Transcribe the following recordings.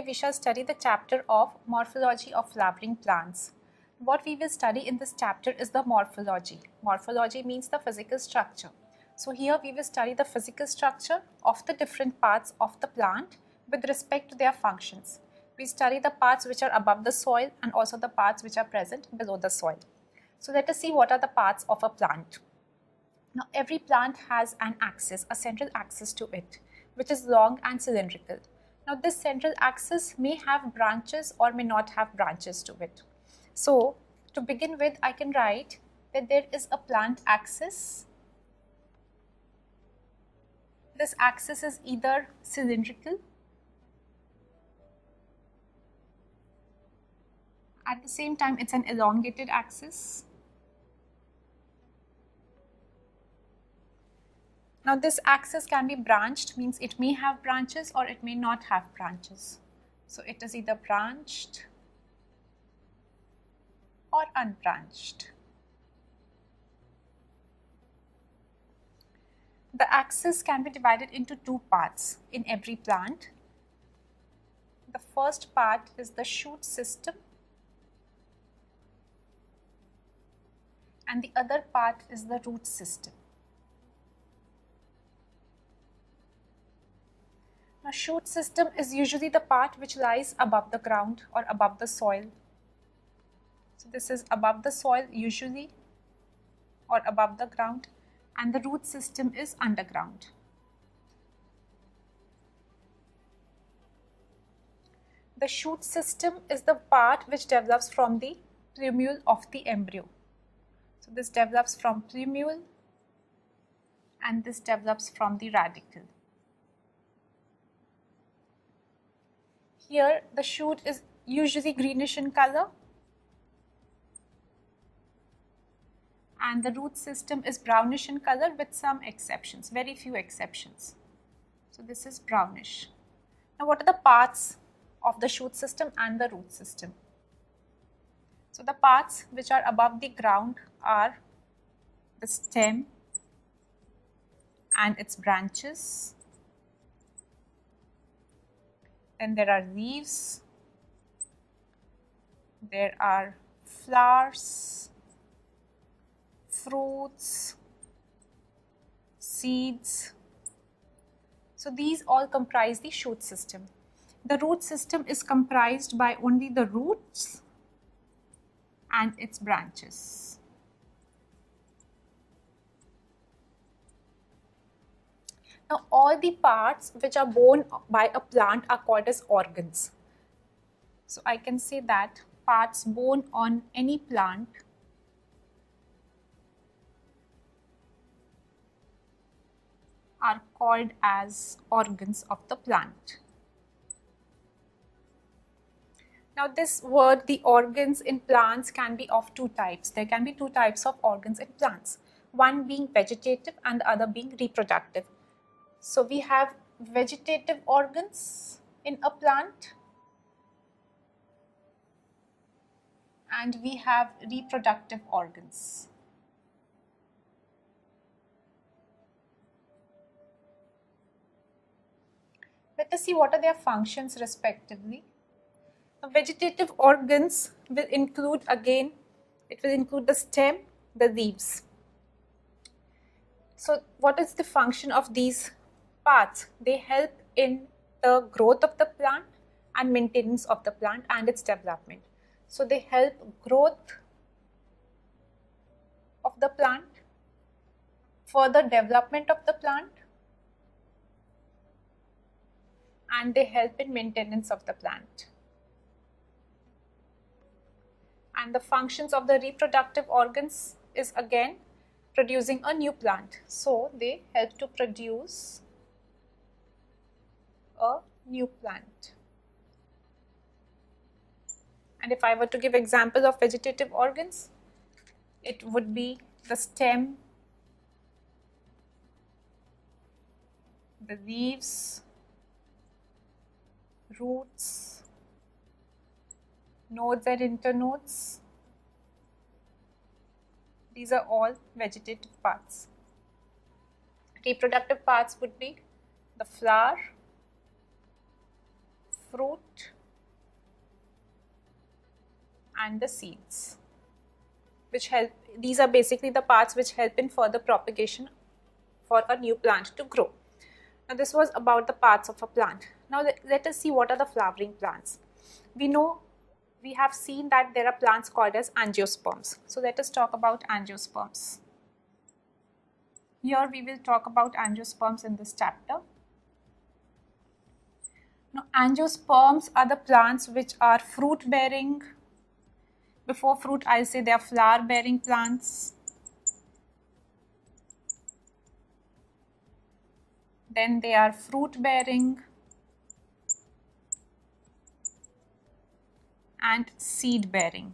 we shall study the chapter of Morphology of Flowering Plants. What we will study in this chapter is the morphology. Morphology means the physical structure. So here we will study the physical structure of the different parts of the plant with respect to their functions. We study the parts which are above the soil and also the parts which are present below the soil. So let us see what are the parts of a plant. Now every plant has an axis, a central axis to it, which is long and cylindrical. Now this central axis may have branches or may not have branches to it. So to begin with, I can write that there is a plant axis. This axis is either cylindrical, at the same time it's an elongated axis. Now this axis can be branched, means it may have branches or it may not have branches. So it is either branched or unbranched. The axis can be divided into two parts in every plant. The first part is the shoot system and the other part is the root system. Now shoot system is usually the part which lies above the ground or above the soil. So this is above the soil usually or above the ground, and the root system is underground. The shoot system is the part which develops from the plumule of the embryo. So this develops from plumule and this develops from the radicle. Here the shoot is usually greenish in color and the root system is brownish in color with some exceptions, very few exceptions. So this is brownish. Now what are the parts of the shoot system and the root system? So the parts which are above the ground are the stem and its branches. Then there are leaves, there are flowers, fruits, seeds. So these all comprise the shoot system. The root system is comprised by only the roots and its branches. Now all the parts which are borne by a plant are called as organs. So I can say that parts borne on any plant are called as organs of the plant. Now this word, the organs in plants, can be of two types. There can be two types of organs in plants, one being vegetative and the other being reproductive. So we have vegetative organs in a plant and we have reproductive organs. Let us see what are their functions respectively. Now, vegetative organs will include, again, it will include the stem, the leaves. So what is the function of these parts? They help in the growth of the plant and maintenance of the plant and its development. So they help growth of the plant, further development of the plant, and they help in maintenance of the plant. And the functions of the reproductive organs is again producing a new plant. So they help to produce a new plant. And if I were to give example of vegetative organs, it would be the stem, the leaves, roots, nodes and internodes. These are all vegetative parts. Reproductive parts would be the flower, fruit, and the seeds, which help. These are basically the parts which help in further propagation for a new plant to grow. Now this was about the parts of a plant. Now let us see what are the flowering plants. We have seen that there are plants called as angiosperms. So let us talk about angiosperms. Here we will talk about angiosperms in this chapter. Now angiosperms are the plants which are fruit bearing. Before fruit, I'll say they are flower bearing plants. Then they are fruit bearing and seed bearing.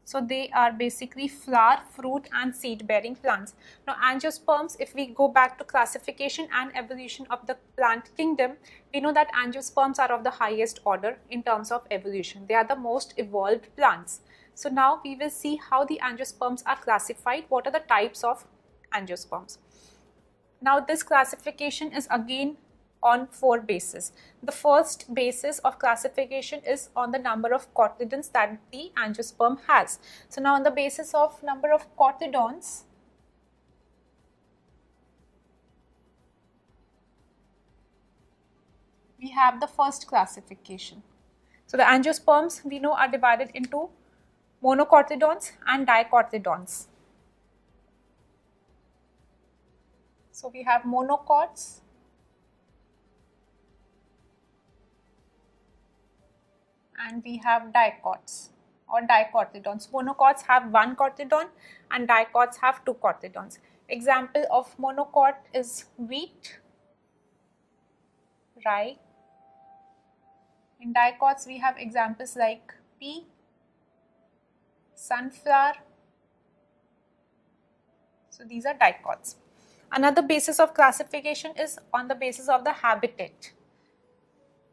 So they are basically flower, fruit and seed bearing plants. Now angiosperms, if we go back to classification and evolution of the plant kingdom, we know that angiosperms are of the highest order in terms of evolution. They are the most evolved plants. So now we will see how the angiosperms are classified. What are the types of angiosperms? Now this classification is again on 4 bases. The first basis of classification is on the number of cotyledons that the angiosperm has. So now on the basis of number of cotyledons, we have the first classification. So the angiosperms we know are divided into monocotyledons and dicotyledons. So we have monocots and we have dicots or dicotyledons. Monocots have 1 cotyledon and dicots have 2 cotyledons. Example of monocot is wheat, rye. In dicots we have examples like pea, sunflower. So these are dicots. Another basis of classification is on the basis of the habitat.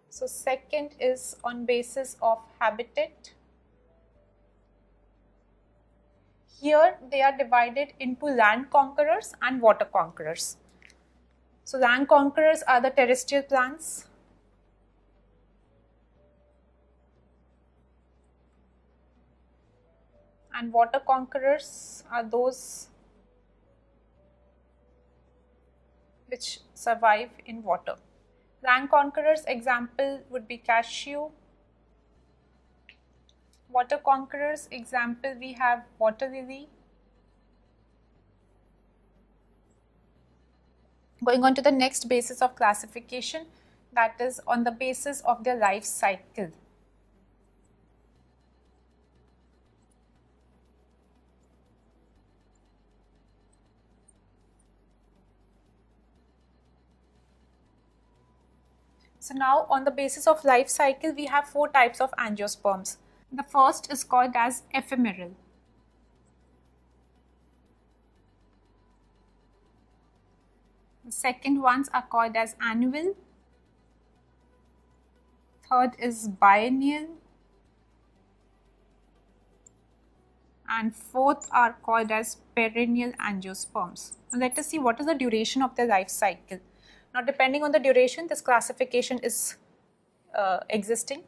So second is on basis of habitat. Here they are divided into land conquerors and water conquerors. So land conquerors are the terrestrial plants. And water conquerors are those which survive in water. Land conquerors example would be cashew. Water conquerors example we have water lily. Going on to the next basis of classification, that is on the basis of their life cycle. So now on the basis of life cycle, we have 4 types of angiosperms. The first is called as ephemeral. The second ones are called as annual. Third is biennial. And fourth are called as perennial angiosperms. Now let us see what is the duration of their life cycle. Now depending on the duration, this classification is existing.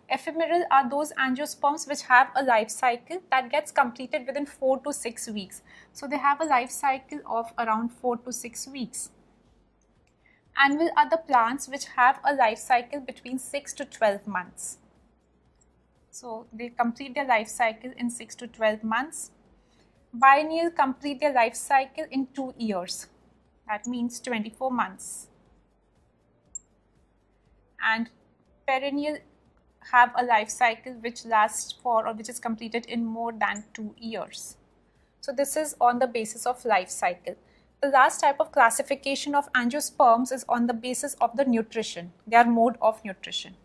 Ephemeral are those angiosperms which have a life cycle that gets completed within 4 to 6 weeks. So they have a life cycle of around 4 to 6 weeks. Annual are the plants which have a life cycle between 6 to 12 months. So they complete their life cycle in 6 to 12 months. Biennial complete their life cycle in 2 years. That means 24 months. And perennial have a life cycle which lasts for or which is completed in more than 2 years. So this is on the basis of life cycle. The last type of classification of angiosperms is on the basis of the nutrition, their mode of nutrition.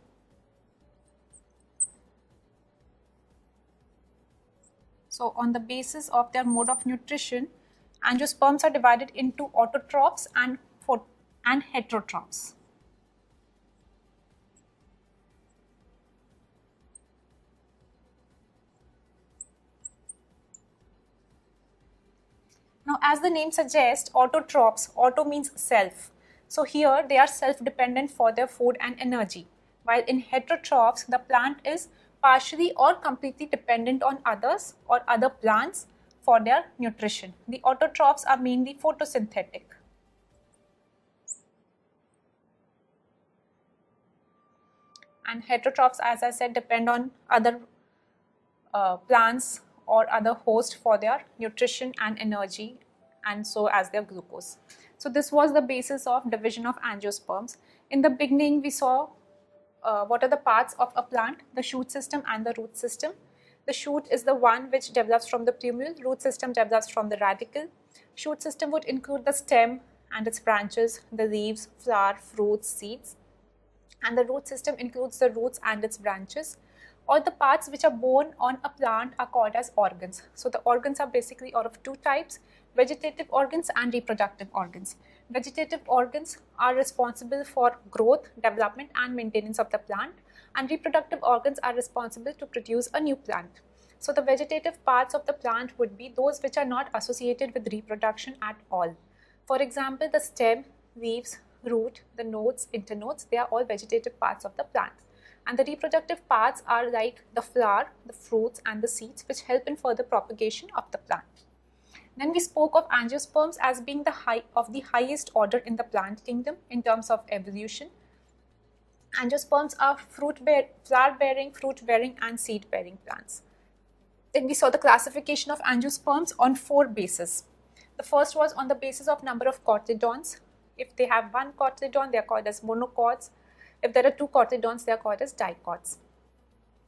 So on the basis of their mode of nutrition, angiosperms are divided into autotrophs and heterotrophs. Now, as the name suggests, autotrophs, auto means self. So here they are self-dependent for their food and energy. While in heterotrophs, the plant is partially or completely dependent on others or other plants for their nutrition. The autotrophs are mainly photosynthetic. And heterotrophs, as I said, depend on other plants or other hosts for their nutrition and energy, and so as their glucose. So this was the basis of division of angiosperms. In the beginning, we saw what are the parts of a plant: the shoot system and the root system. The shoot is the one which develops from the plumule, root system develops from the radicle. Shoot system would include the stem and its branches, the leaves, flower, fruits, seeds. And the root system includes the roots and its branches. All the parts which are borne on a plant are called as organs. So the organs are basically out of two types: vegetative organs and reproductive organs. Vegetative organs are responsible for growth, development and maintenance of the plant, and reproductive organs are responsible to produce a new plant. So the vegetative parts of the plant would be those which are not associated with reproduction at all. For example, the stem, leaves, root, the nodes, internodes, they are all vegetative parts of the plant. And the reproductive parts are like the flower, the fruits and the seeds, which help in further propagation of the plant. Then we spoke of angiosperms as being the highest order in the plant kingdom in terms of evolution. Angiosperms are flower-bearing, fruit-bearing and seed-bearing plants. Then we saw the classification of angiosperms on 4 bases. The first was on the basis of number of cotyledons. If they have one cotyledon, they are called as monocots. If there are 2 cotyledons, they are called as dicots.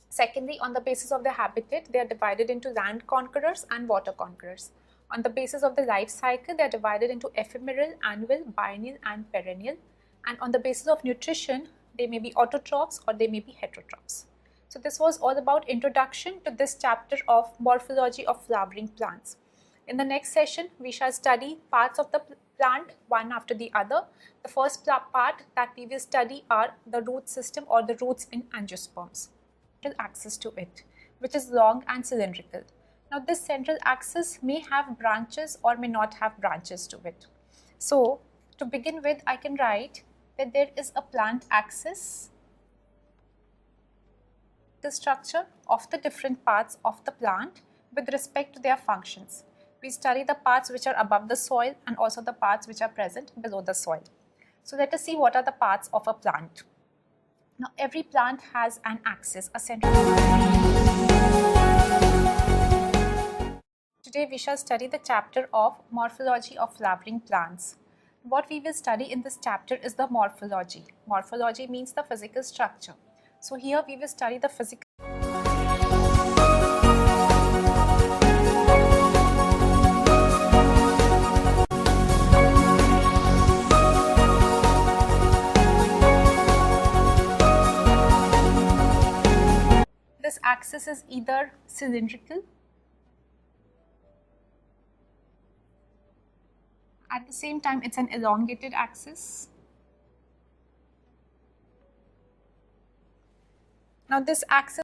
Secondly, on the basis of the habitat, they are divided into land conquerors and water conquerors. On the basis of the life cycle, they are divided into ephemeral, annual, biennial and perennial. And on the basis of nutrition, they may be autotrophs or they may be heterotrophs. So this was all about introduction to this chapter of morphology of flowering plants. In the next session, we shall study parts of the plant one after the other. The first part that we will study are the root system or the roots in angiosperms. Axis to it, which is long and cylindrical. Now this central axis may have branches or may not have branches to it. So to begin with, I can write that there is a plant axis, the structure of the different parts of the plant with respect to their functions. We study the parts which are above the soil and also the parts which are present below the soil. So let us see what are the parts of a plant. Now every plant has an axis, a central. Today we shall study the chapter of morphology of flowering plants. What we will study in this chapter is the morphology. Morphology means the physical structure. So here we will study the physical. This axis is either cylindrical, at the same time it's an elongated axis. Now this axis